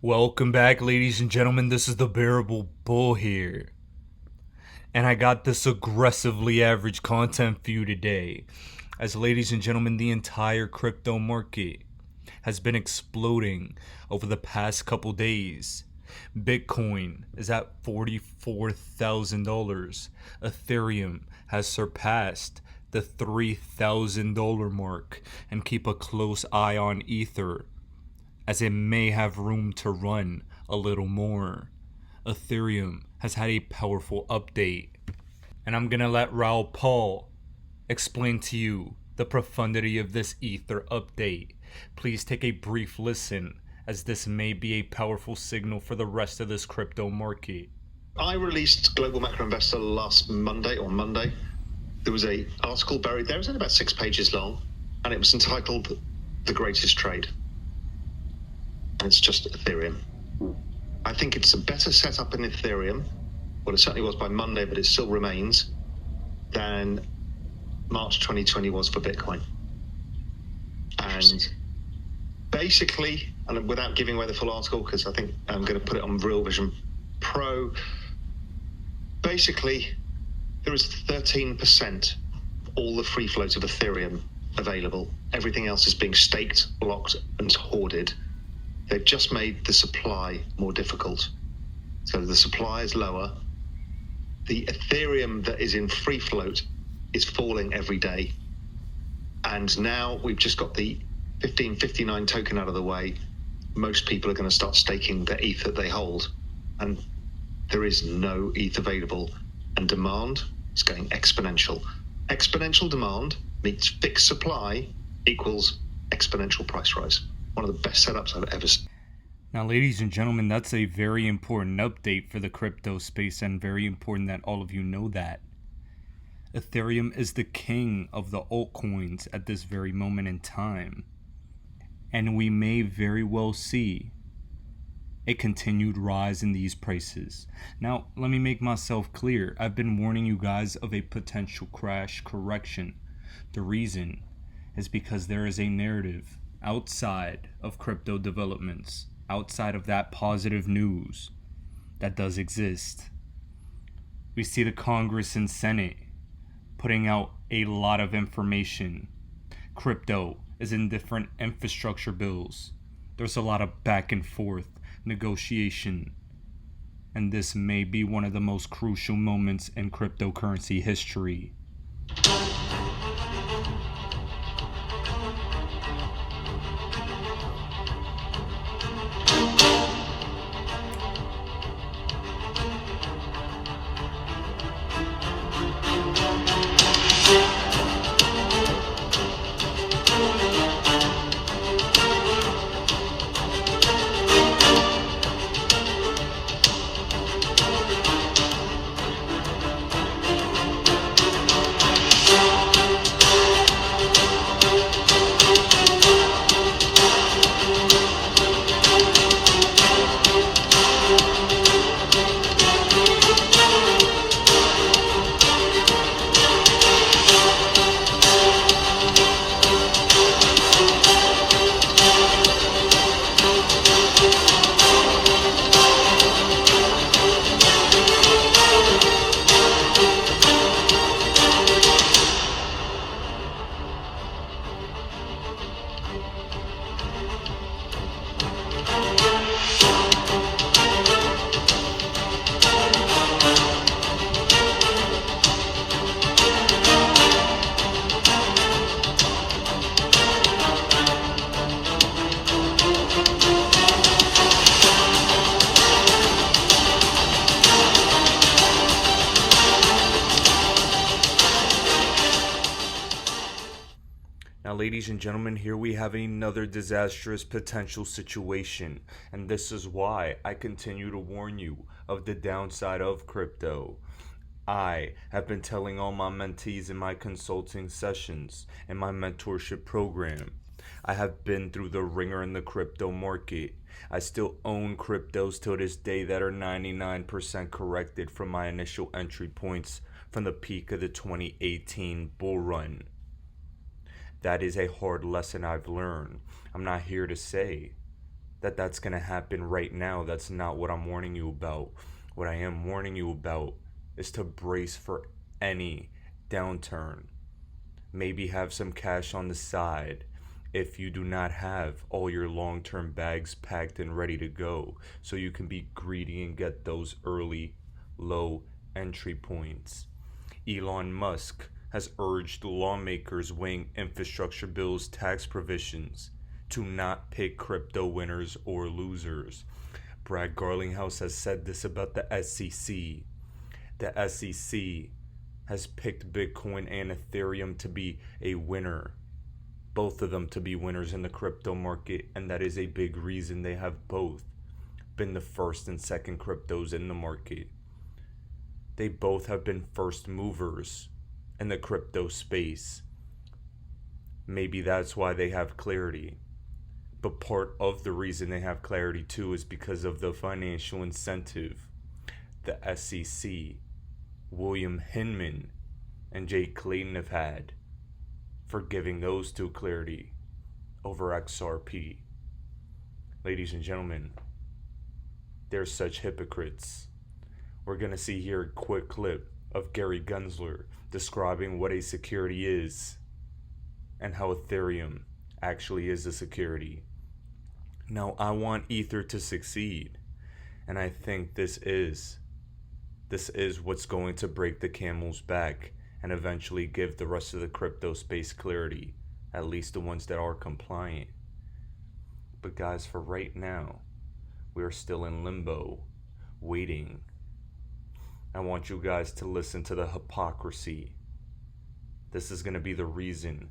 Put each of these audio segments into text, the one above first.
Welcome back, ladies and gentlemen. This is the Bearable Bull here. And I got this aggressively average content for you today. As ladies and gentlemen, the entire crypto market has been exploding over the past couple days. Bitcoin is at $44,000. Ethereum has surpassed the $3,000 mark. And keep a close eye on Ether, as it may have room to run a little more. Ethereum has had a powerful update, and I'm gonna let Raul Paul explain to you the profundity of this Ether update. Please take a brief listen, as this may be a powerful signal for the rest of this crypto market. I released Global Macro Investor last Monday. There was an article buried there. It was only about 6 pages long, and it was entitled "The Greatest Trade." It's just Ethereum. I think it's a better setup in Ethereum, well, it certainly was by Monday, but it still remains, than March 2020 was for Bitcoin. And basically, and without giving away the full article, because I think I'm going to put it on Real Vision Pro, basically, there is 13% of all the free float of Ethereum available. Everything else is being staked, blocked, and hoarded. They've just made the supply more difficult. So the supply is lower. The Ethereum that is in free float is falling every day. And now we've just got the 1559 token out of the way. Most people are going to start staking the ETH that they hold. And there is no ETH available. And demand is going exponential. Exponential demand meets fixed supply equals exponential price rise. One of the best setups I've ever seen. Now, ladies and gentlemen, that's a very important update for the crypto space, and very important that all of you know that. Ethereum is the king of the altcoins at this very moment in time. And we may very well see a continued rise in these prices. Now, let me make myself clear. I've been warning you guys of a potential crash correction. The reason is because there is a narrative outside of crypto developments, outside of that positive news that does exist. We see the Congress and Senate putting out a lot of information. Crypto is in different infrastructure bills. There's a lot of back and forth negotiation. And this may be one of the most crucial moments in cryptocurrency history. Now, ladies and gentlemen, here we have another disastrous potential situation, and this is why I continue to warn you of the downside of crypto. I have been telling all my mentees in my consulting sessions and my mentorship program. I have been through the ringer in the crypto market. I still own cryptos till this day that are 99% corrected from my initial entry points from the peak of the 2018 bull run. That is a hard lesson I've learned. I'm not here to say that that's going to happen right now. That's not what I'm warning you about. What I am warning you about is to brace for any downturn. Maybe have some cash on the side if you do not have all your long-term bags packed and ready to go, so you can be greedy and get those early low entry points. Elon Musk has urged lawmakers weighing infrastructure bill's tax provisions to not pick crypto winners or losers. Brad Garlinghouse has said this about the SEC. The SEC has picked Bitcoin and Ethereum to be a winner. Both of them to be winners in the crypto market, and that is a big reason they have both been the first and second cryptos in the market. They both have been first movers in the crypto space. Maybe that's why they have clarity. But part of the reason they have clarity too is because of the financial incentive the SEC, William Hinman, and Jay Clayton have had for giving those two clarity over XRP. Ladies and gentlemen, they're such hypocrites. We're going to see here a quick clip of Gary Gensler describing what a security is and how Ethereum actually is a security. Now, I want Ether to succeed, and I think this is what's going to break the camel's back and eventually give the rest of the crypto space clarity, at least the ones that are compliant. But guys, for right now, we are still in limbo, waiting. I want you guys to listen to the hypocrisy. This is going to be the reason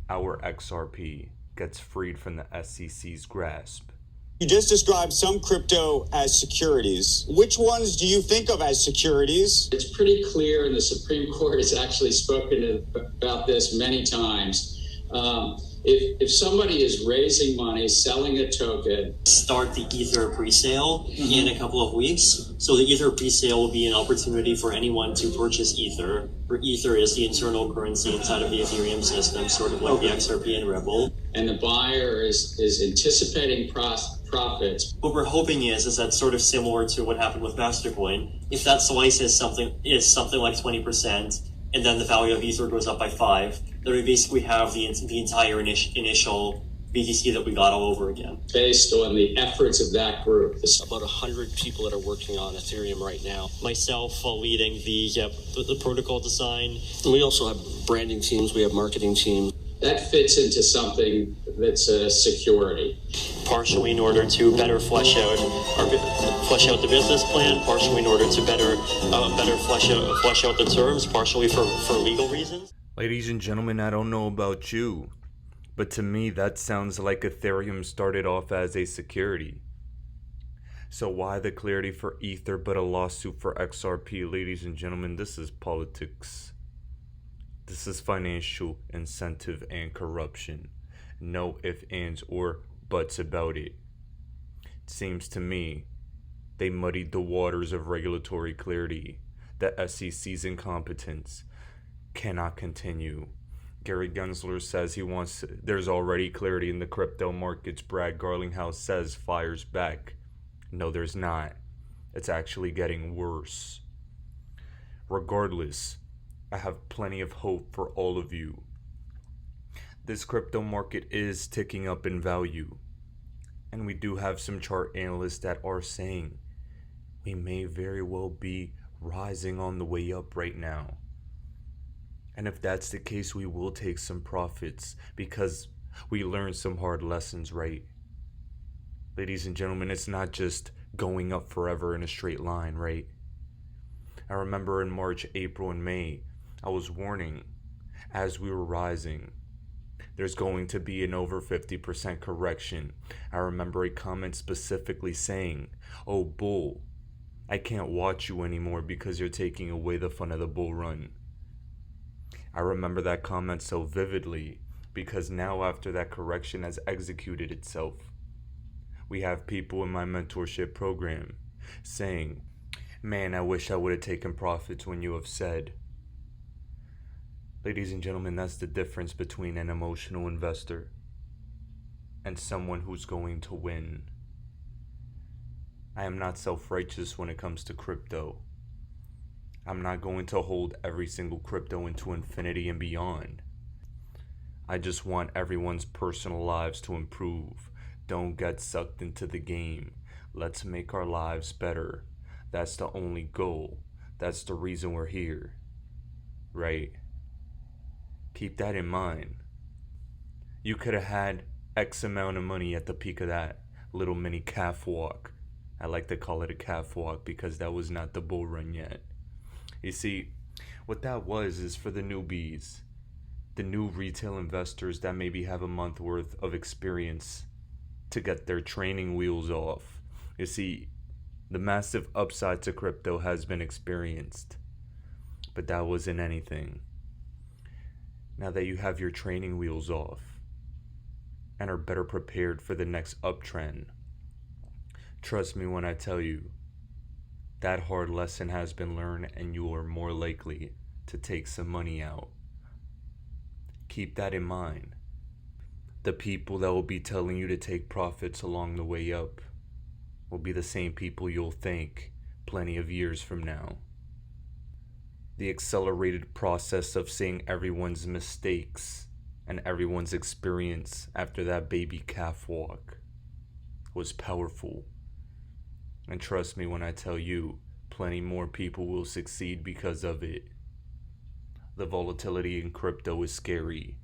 our XRP gets freed from the SEC's grasp. You just described some crypto as securities. Which ones do you think of as securities? It's pretty clear, and the Supreme Court has actually spoken about this many times. If somebody is raising money, selling a token, start the Ether presale in a couple of weeks. So the Ether presale will be an opportunity for anyone to purchase Ether. Where Ether is the internal currency inside of the Ethereum system, sort of like the XRP and Ripple. And the buyer is anticipating profits. What we're hoping is that sort of similar to what happened with Mastercoin. If that slice is something like 20%, and then the value of Ether goes up by 5, then we basically have the entire initial BTC that we got all over again. Based on the efforts of that group. About 100 people that are working on Ethereum right now. Myself leading the protocol design. And we also have branding teams, we have marketing teams. That fits into something that's a security. Partially in order to better flesh out the business plan, partially in order to better flesh out the terms, partially for legal reasons. Ladies and gentlemen, I don't know about you, but to me that sounds like Ethereum started off as a security. So why the clarity for Ether but a lawsuit for XRP? Ladies and gentlemen, this is politics. This is financial incentive and corruption. No ifs, ands, or buts about it. It seems to me they muddied the waters of regulatory clarity. The SEC's incompetence cannot continue. Gary Gensler says there's already clarity in the crypto markets. Brad Garlinghouse says fire's back. No, there's not. It's actually getting worse. Regardless, I have plenty of hope for all of you. This crypto market is ticking up in value. And we do have some chart analysts that are saying we may very well be rising on the way up right now. And if that's the case, we will take some profits because we learned some hard lessons, right? Ladies and gentlemen, it's not just going up forever in a straight line, right? I remember in March, April, and May, I was warning as we were rising, there's going to be an over 50% correction. I remember a comment specifically saying, "Oh, bull, I can't watch you anymore because you're taking away the fun of the bull run." I remember that comment so vividly because now after that correction has executed itself, we have people in my mentorship program saying, "Man, I wish I would have taken profits when you have said." Ladies and gentlemen, that's the difference between an emotional investor and someone who's going to win. I am not self-righteous when it comes to crypto. I'm not going to hold every single crypto into infinity and beyond. I just want everyone's personal lives to improve. Don't get sucked into the game. Let's make our lives better. That's the only goal. That's the reason we're here. Right? Keep that in mind. You could have had X amount of money at the peak of that little mini calf walk. I like to call it a calf walk because that was not the bull run yet. You see, what that was is for the newbies, the new retail investors that maybe have a month worth of experience to get their training wheels off. You see, the massive upside to crypto has been experienced, but that wasn't anything. Now that you have your training wheels off and are better prepared for the next uptrend, trust me when I tell you, that hard lesson has been learned and you are more likely to take some money out. Keep that in mind. The people that will be telling you to take profits along the way up will be the same people you'll thank plenty of years from now. The accelerated process of seeing everyone's mistakes and everyone's experience after that baby calf walk was powerful. And trust me when I tell you, plenty more people will succeed because of it. The volatility in crypto is scary,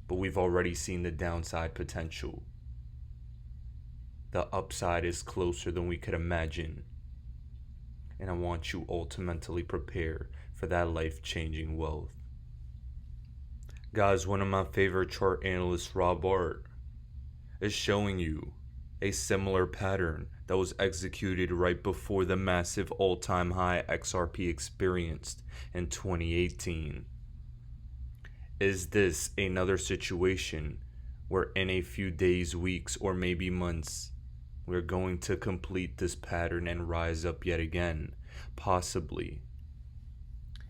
but we've already seen the downside potential. The upside is closer than we could imagine. And I want you all to mentally prepare for that life-changing wealth. Guys, one of my favorite chart analysts, Rob Art, is showing you a similar pattern that was executed right before the massive all-time high XRP experienced in 2018. Is this another situation where in a few days, weeks, or maybe months, we're going to complete this pattern and rise up yet again? Possibly.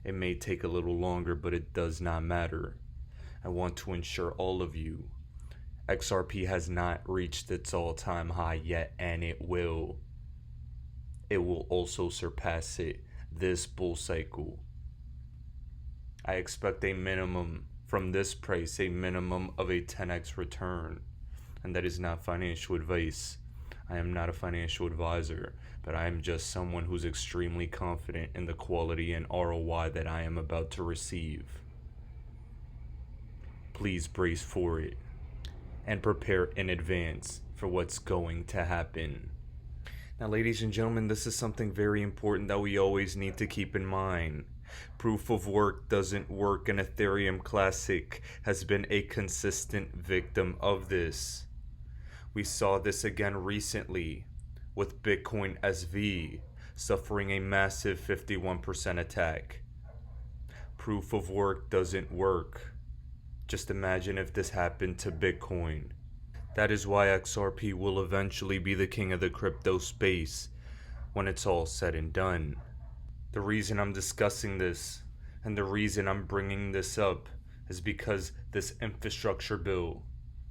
It may take a little longer, but it does not matter. I want to ensure all of you, XRP has not reached its all-time high yet, and it will. It will also surpass it this bull cycle. I expect a minimum from this price, a minimum of a 10x return. And that is not financial advice. I am not a financial advisor, but I am just someone who's extremely confident in the quality and ROI that I am about to receive. Please brace for it and prepare in advance for what's going to happen. Now, ladies and gentlemen, this is something very important that we always need to keep in mind. Proof of work doesn't work, and Ethereum Classic has been a consistent victim of this. We saw this again recently with Bitcoin SV suffering a massive 51% attack. Proof of work doesn't work. Just imagine if this happened to Bitcoin. That is why XRP will eventually be the king of the crypto space when it's all said and done. The reason I'm discussing this and the reason I'm bringing this up is because this infrastructure bill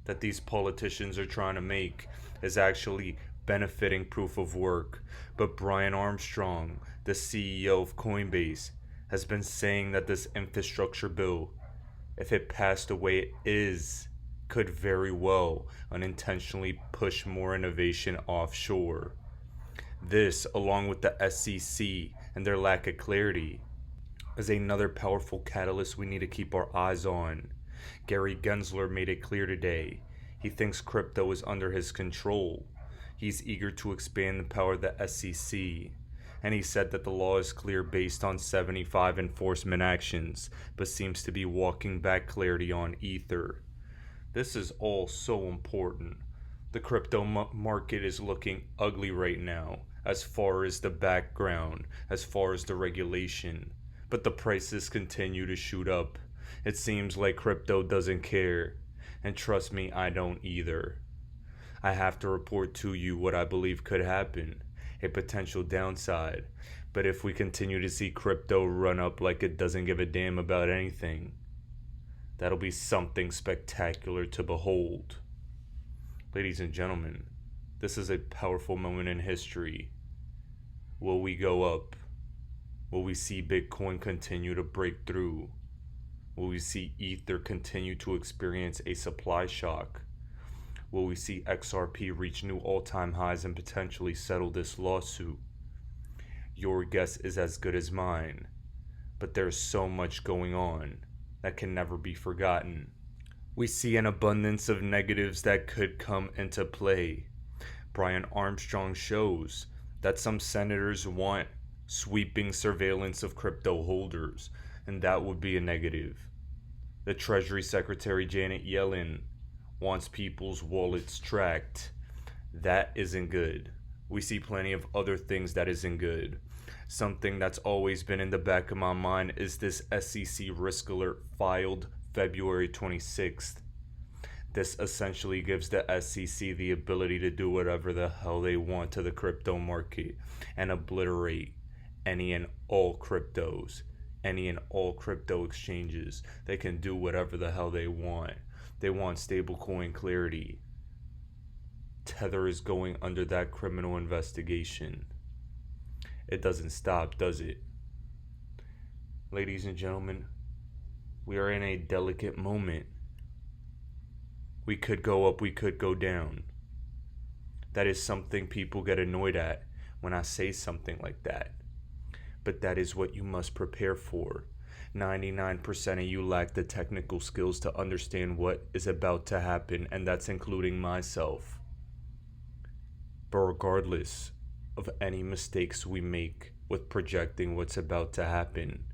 that these politicians are trying to make is actually benefiting proof of work. But Brian Armstrong, the CEO of Coinbase, has been saying that this infrastructure bill, if it passed the way it is, could very well unintentionally push more innovation offshore. This, along with the SEC and their lack of clarity, is another powerful catalyst we need to keep our eyes on. Gary Gensler made it clear today. He thinks crypto is under his control. He's eager to expand the power of the SEC. And he said that the law is clear based on 75 enforcement actions, but seems to be walking back clarity on Ether. This is all so important. The crypto market is looking ugly right now, as far as the background, as far as the regulation. But the prices continue to shoot up. It seems like crypto doesn't care. And trust me, I don't either. I have to report to you what I believe could happen. A potential downside. But if we continue to see crypto run up like it doesn't give a damn about anything, that'll be something spectacular to behold. Ladies and gentlemen, This is a powerful moment in history. Will we go up? Will we see Bitcoin continue to break through? Will we see Ether continue to experience a supply shock? Will we see XRP reach new all-time highs and potentially settle this lawsuit? Your guess is as good as mine, but there's so much going on that can never be forgotten. We see an abundance of negatives that could come into play. Brian Armstrong shows that some senators want sweeping surveillance of crypto holders, and that would be a negative. The Treasury Secretary Janet Yellen wants people's wallets tracked. That isn't good. We see plenty of other things that isn't good. Something that's always been in the back of my mind is this SEC risk alert filed February 26th. This essentially gives the SEC the ability to do whatever the hell they want to the crypto market and obliterate any and all cryptos, any and all crypto exchanges. They can do whatever the hell they want. They want stablecoin clarity. Tether is going under that criminal investigation. It doesn't stop, does it? Ladies and gentlemen, we are in a delicate moment. We could go up, we could go down. That is something people get annoyed at when I say something like that. But that is what you must prepare for. 99% of you lack the technical skills to understand what is about to happen, and that's including myself. But regardless of any mistakes we make with projecting what's about to happen,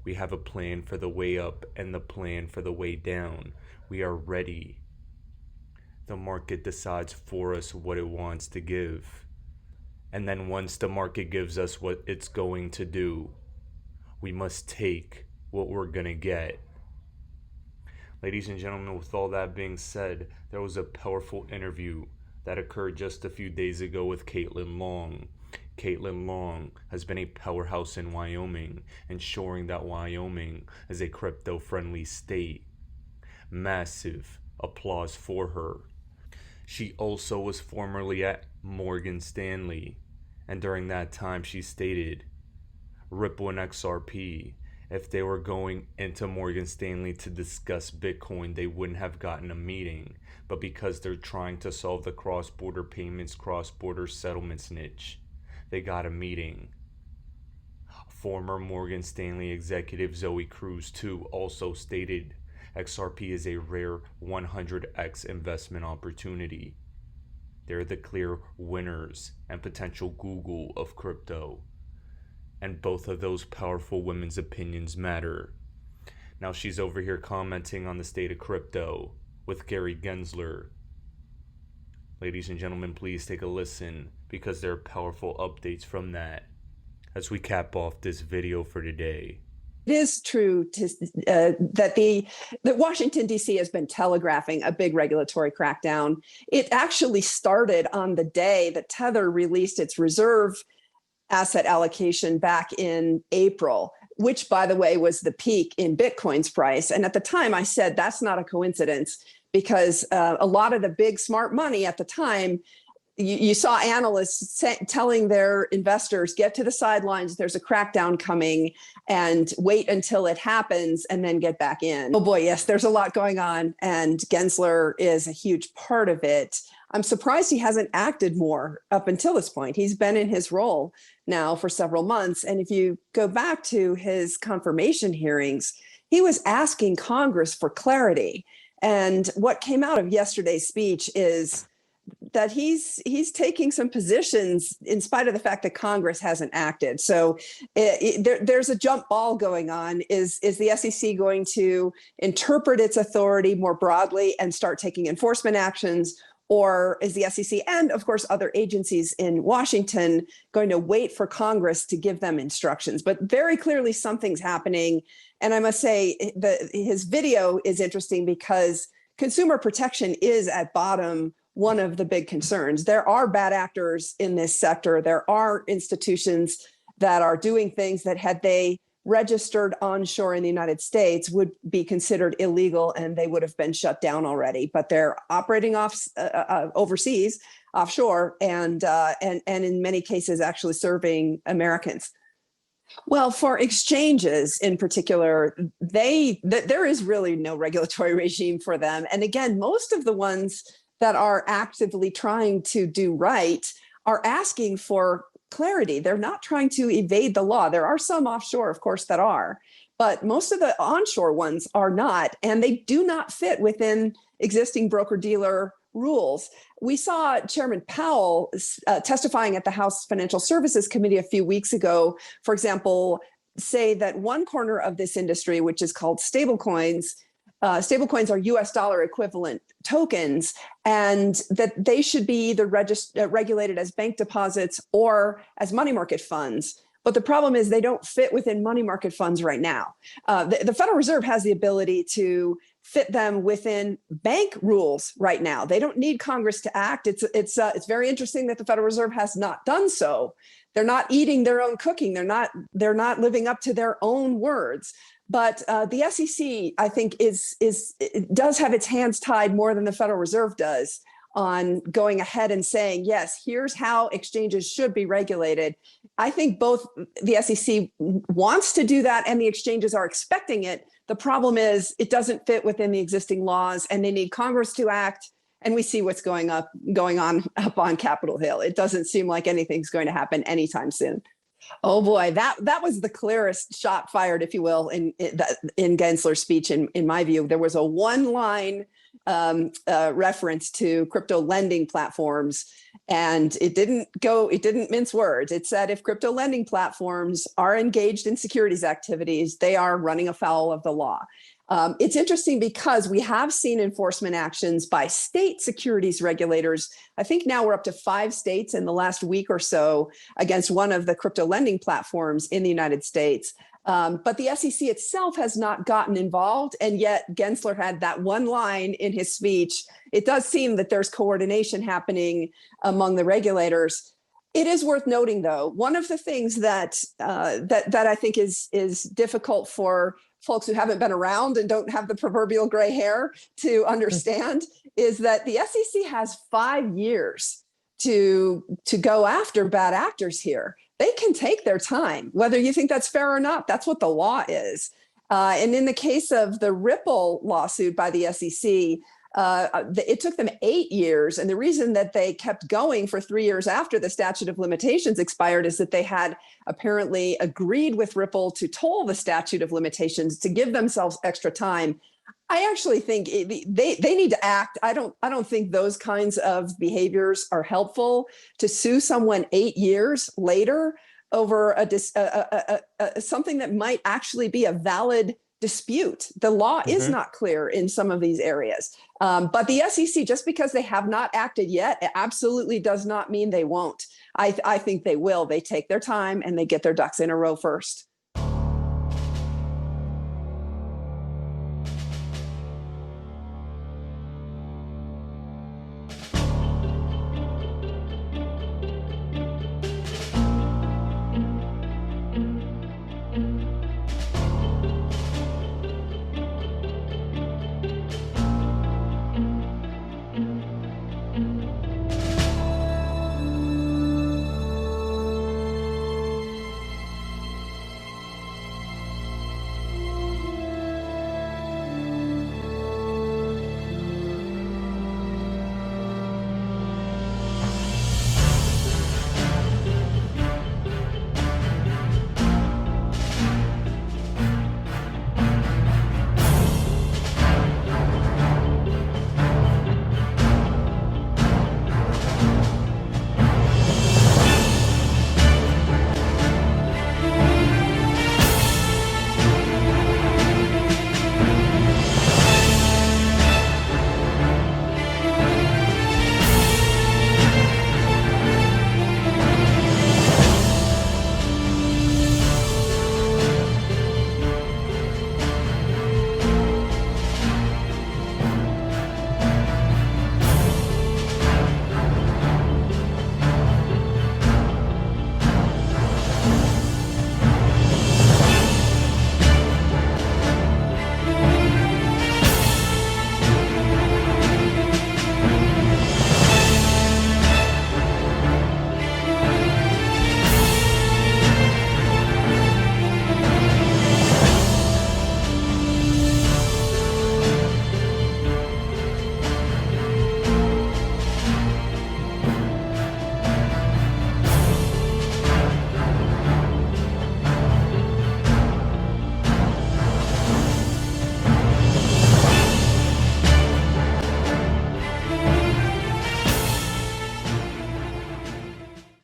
we have a plan for the way up and the plan for the way down. We are ready. The market decides for us what it wants to give. And then once the market gives us what it's going to do, we must take what we're going to get. Ladies and gentlemen, with all that being said, there was a powerful interview that occurred just a few days ago with Caitlin Long. Caitlin Long has been a powerhouse in Wyoming, ensuring that Wyoming is a crypto-friendly state. Massive applause for her. She also was formerly at Morgan Stanley, and during that time she stated, Ripple and XRP, if they were going into Morgan Stanley to discuss Bitcoin, they wouldn't have gotten a meeting. But because they're trying to solve the cross-border payments, cross-border settlements niche, they got a meeting. Former Morgan Stanley executive Zoe Cruz, too, also stated XRP is a rare 100x investment opportunity. They're the clear winners and potential Google of crypto. And both of those powerful women's opinions matter. Now she's over here commenting on the state of crypto with Gary Gensler. Ladies and gentlemen, please take a listen because there are powerful updates from that as we cap off this video for today. It is true that Washington, D.C. has been telegraphing a big regulatory crackdown. It actually started on the day that Tether released its reserve asset allocation back in April, which, by the way, was the peak in Bitcoin's price. And at the time, I said that's not a coincidence because a lot of the big smart money at the time, you saw analysts telling their investors, get to the sidelines, there's a crackdown coming, and wait until it happens and then get back in. Oh boy, yes, there's a lot going on, and Gensler is a huge part of it. I'm surprised he hasn't acted more up until this point. He's been in his role now for several months. And if you go back to his confirmation hearings, he was asking Congress for clarity. And what came out of yesterday's speech is that he's taking some positions in spite of the fact that Congress hasn't acted. So there's a jump ball going on. Is the SEC going to interpret its authority more broadly and start taking enforcement actions? Or is the SEC and, of course, other agencies in Washington going to wait for Congress to give them instructions? But very clearly something's happening. And I must say his video is interesting because consumer protection is at bottom one of the big concerns. There are bad actors in this sector. There are institutions that are doing things that had they registered onshore in the United States would be considered illegal and they would have been shut down already, but they're operating off overseas. offshore and in many cases actually serving Americans. Well, for exchanges in particular, there is really no regulatory regime for them. And again, most of the ones that are actively trying to do right are asking for clarity. They're not trying to evade the law. There are some offshore, of course, that are, but most of the onshore ones are not, and they do not fit within existing broker-dealer rules. We saw Chairman Powell testifying at the House Financial Services Committee a few weeks ago, for example, say that one corner of this industry, which is called stablecoins, stablecoins are US dollar equivalent tokens, and that they should be either regulated as bank deposits or as money market funds. But the problem is they don't fit within money market funds right now. The Federal Reserve has the ability to fit them within bank rules right now. They don't need Congress to act. It's very interesting that the Federal Reserve has not done so. They're not eating their own cooking. They're not living up to their own words. But the SEC, I think, does have its hands tied more than the Federal Reserve does on going ahead and saying, yes, here's how exchanges should be regulated. I think both the SEC wants to do that and the exchanges are expecting it. The problem is it doesn't fit within the existing laws and they need Congress to act. And we see what's going on up on Capitol Hill. It doesn't seem like anything's going to happen anytime soon. Oh boy, that was the clearest shot fired, if you will, in Gensler's speech. In my view, there was a one-line reference to crypto lending platforms, and it didn't mince words. It said if crypto lending platforms are engaged in securities activities, they are running afoul of the law. It's interesting because we have seen enforcement actions by state securities regulators. I think now we're up to 5 states in the last week or so against one of the crypto lending platforms in the United States. But the SEC itself has not gotten involved. And yet Gensler had that one line in his speech. It does seem that there's coordination happening among the regulators. It is worth noting, though, one of the things that I think is difficult for folks who haven't been around and don't have the proverbial gray hair to understand is that the SEC has 5 years to go after bad actors here. They can take their time, whether you think that's fair or not. That's what the law is. And in the case of the Ripple lawsuit by the SEC, it took them 8 years. And the reason that they kept going for 3 years after the statute of limitations expired is that they had apparently agreed with Ripple to toll the statute of limitations to give themselves extra time. I actually think they need to act. I don't think those kinds of behaviors are helpful. To sue someone 8 years later over something that might actually be a valid dispute. The law is not clear in some of these areas. But the SEC, just because they have not acted yet, it absolutely does not mean they won't. I think they will. They take their time and they get their ducks in a row first.